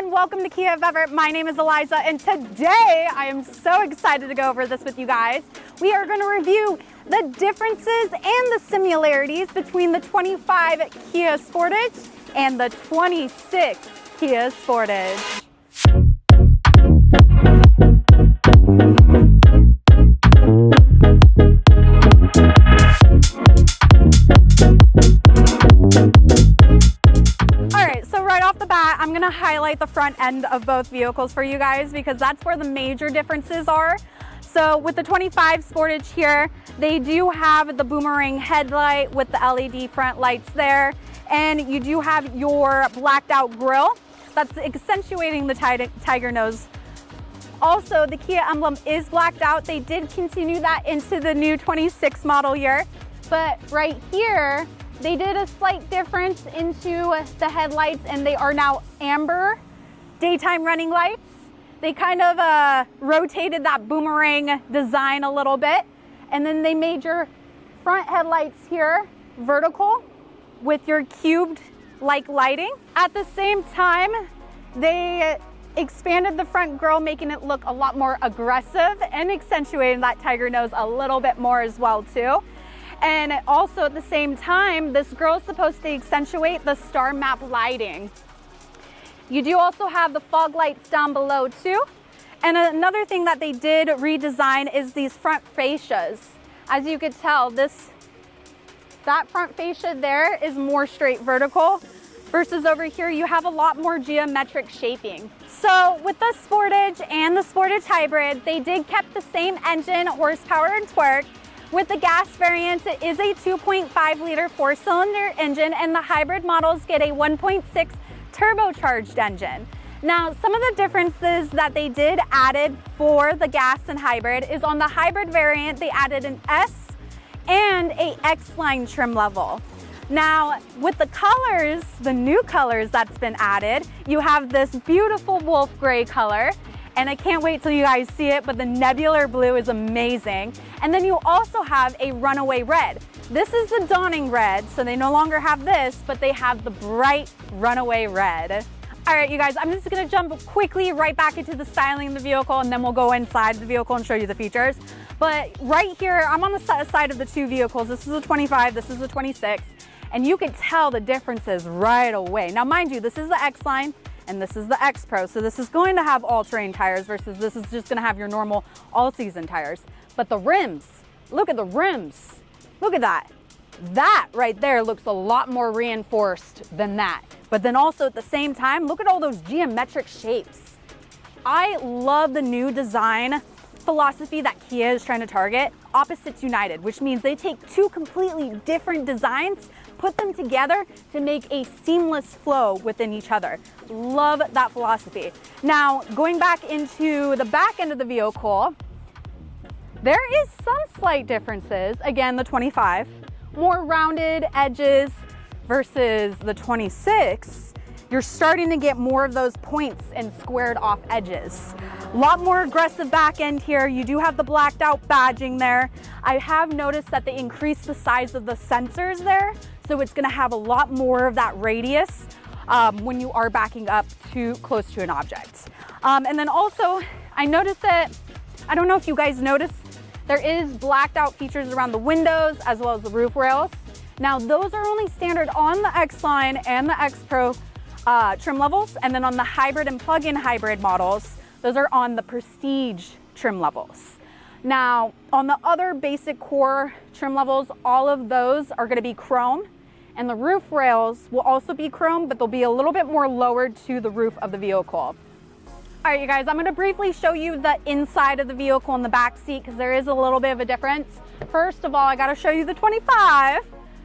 everyone, welcome to Kia of Everett. My name is Eliza, and today I am so excited to go over this with you guys. We are going to review the differences and the similarities between the 25 Kia Sportage and the 26 Kia Sportage. I'm going to highlight the front end of both vehicles for you guys because that's where the major differences are. So with the 25 Sportage here, they do have the boomerang headlight with the LED front lights there, and you do have your blacked out grille that's accentuating the tiger nose. Also, the Kia emblem is blacked out. They did continue that into the new 26 model year, but right here they did a slight difference into the headlights, and they are now amber daytime running lights. They kind of rotated that boomerang design a little bit, and then they made your front headlights here vertical with your cubed like lighting. At the same time, they expanded the front grille, making it look a lot more aggressive and accentuating that tiger nose a little bit more as well too. And also at the same time, this grille is supposed to accentuate the star map lighting. You do also have the fog lights down below too. And another thing that they did redesign is these front fascias. As you could tell, that front fascia there is more straight vertical versus over here you have a lot more geometric shaping. So with the Sportage and the Sportage Hybrid, they did keep the same engine, horsepower, and torque. With the gas variant, it is a 2.5 liter 4-cylinder engine, and the hybrid models get a 1.6 turbocharged engine. Now, some of the differences that they did added for the gas and hybrid is on the hybrid variant, they added an S and a X-line trim level. Now, with the colors, the new colors that's been added, you have this beautiful wolf gray color. And I can't wait till you guys see it, but the nebular blue is amazing. And then you also have a runaway red. This is the dawning red, so they no longer have this, but they have the bright runaway red. All right, you guys, I'm just gonna jump quickly right back into the styling of the vehicle, and then we'll go inside the vehicle and show you the features. But right here, I'm on the side of the two vehicles. This is the 25, this is the 26, and you can tell the differences right away. Now, mind you, this is the X-Line, and this is the X Pro. So this is going to have all-terrain tires versus this is just gonna have your normal all-season tires. But the rims, look at the rims. Look at that. That right there looks a lot more reinforced than that. But then also at the same time, look at all those geometric shapes. I love the new design philosophy that Kia is trying to target, opposites united, which means they take two completely different designs, put them together to make a seamless flow within each other. Love that philosophy. Now, going back into the back end of the vehicle, there is some slight differences. Again, the 25, more rounded edges versus the 26. You're starting to get more of those points and squared off edges. A lot more aggressive back end here. You do have the blacked out badging there. I have noticed that they increased the size of the sensors there, so it's gonna have a lot more of that radius when you are backing up too close to an object. And then also, I noticed that, I don't know if you guys noticed, there is blacked out features around the windows as well as the roof rails. Now, those are only standard on the X-Line and the X Pro trim levels, and then on the hybrid and plug-in hybrid models, those are on the Prestige trim levels. Now, on the other basic core trim levels, all of those are gonna be chrome, and the roof rails will also be chrome, but they'll be a little bit more lowered to the roof of the vehicle. All right, you guys, I'm gonna briefly show you the inside of the vehicle in the back seat because there is a little bit of a difference. First of all, I gotta show you the 25.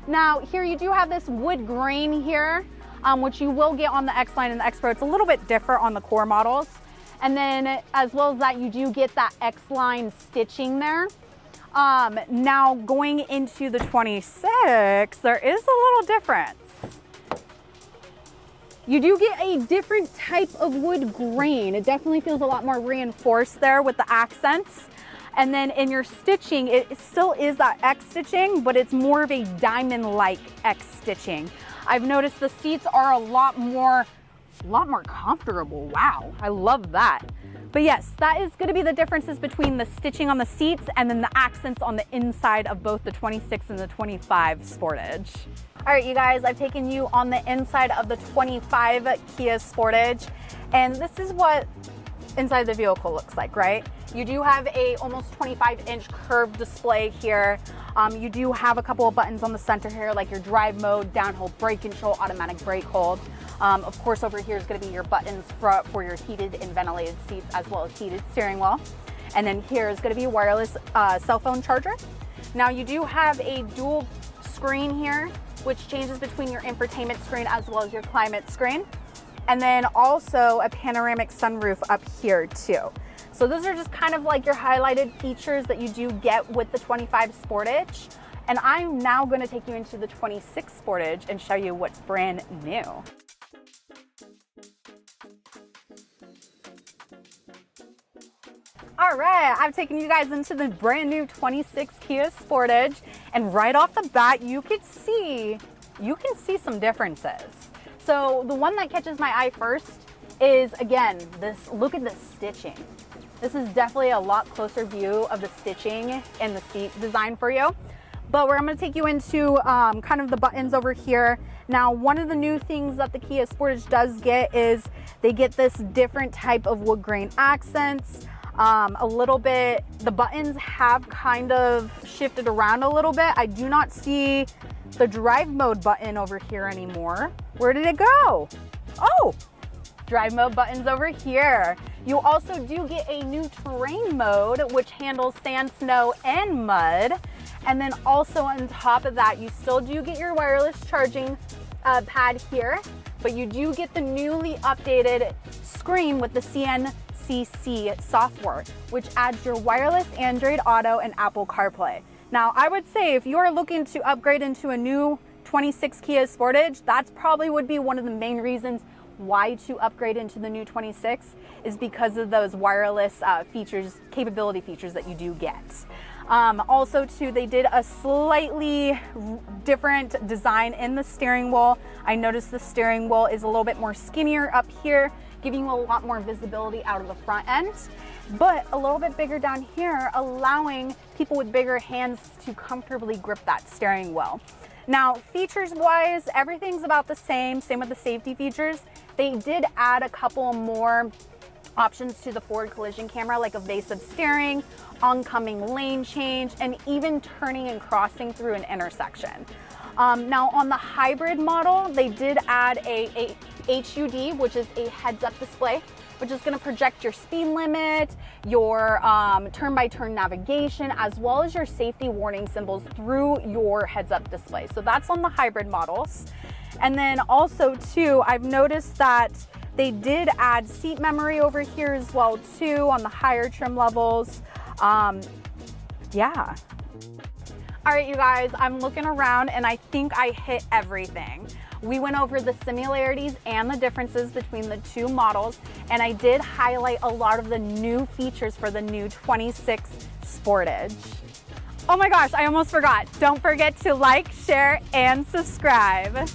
Now, here you do have this wood grain here, which you will get on the X-Line and the X Pro. It's a little bit different on the core models. And then as well as that, you do get that X-Line stitching there. Now going into the 26, there is a little difference. You do get a different type of wood grain. It definitely feels a lot more reinforced there with the accents. And then in your stitching, it still is that X stitching, but it's more of a diamond-like X stitching. I've noticed the seats are a lot more a lot more comfortable. Wow, I love that. But yes, that is gonna be the differences between the stitching on the seats and then the accents on the inside of both the 26 and the 25 Sportage. All right, you guys, I've taken you on the inside of the 25 Kia Sportage, and this is what inside the vehicle looks like, right? You do have a almost 25-inch curved display here. You do have a couple of buttons on the center here, like your drive mode, downhill brake control, automatic brake hold. Of course, over here is going to be your buttons for your heated and ventilated seats, as well as heated steering wheel. And then here is going to be a wireless cell phone charger. Now you do have a dual screen here, which changes between your infotainment screen as well as your climate screen. And then also a panoramic sunroof up here too. So those are just kind of like your highlighted features that you do get with the 25 Sportage. And I'm now going to take you into the 26 Sportage and show you what's brand new. All right, I've taken you guys into the brand new 26 Kia Sportage, and right off the bat, you can see some differences. So the one that catches my eye first is, again, look at the stitching. This is definitely a lot closer view of the stitching and the seat design for you. But I'm going to take you into kind of the buttons over here. Now, one of the new things that the Kia Sportage does get is they get this different type of wood grain accents. A little bit, the buttons have kind of shifted around a little bit. I do not see the drive mode button over here anymore. Where did it go? Oh, drive mode button's over here. You also do get a new terrain mode, which handles sand, snow, and mud. And then also on top of that, you still do get your wireless charging pad here, but you do get the newly updated screen with the CNCC software, which adds your wireless Android Auto and Apple CarPlay. Now, I would say if you're looking to upgrade into a new 26 Kia Sportage, that's probably would be one of the main reasons why to upgrade into the new 26 is because of those wireless capability features that you do get. Also too, they did a slightly different design in the steering wheel. I noticed the steering wheel is a little bit more skinnier up here, giving you a lot more visibility out of the front end, but a little bit bigger down here, allowing people with bigger hands to comfortably grip that steering wheel. Now, features wise, everything's about the same with the safety features. They did add a couple more options to the forward collision camera, like evasive steering, oncoming lane change, and even turning and crossing through an intersection. Now on the hybrid model, they did add a HUD, which is a heads-up display, which is going to project your speed limit, your turn-by-turn navigation, as well as your safety warning symbols through your heads-up display. So that's on the hybrid models. And then also too, I've noticed that they did add seat memory over here as well too on the higher trim levels. Yeah. All right, you guys, I'm looking around and I think I hit everything. We went over the similarities and the differences between the two models, and I did highlight a lot of the new features for the new 26 Sportage. Oh my gosh, I almost forgot. Don't forget to like, share, and subscribe.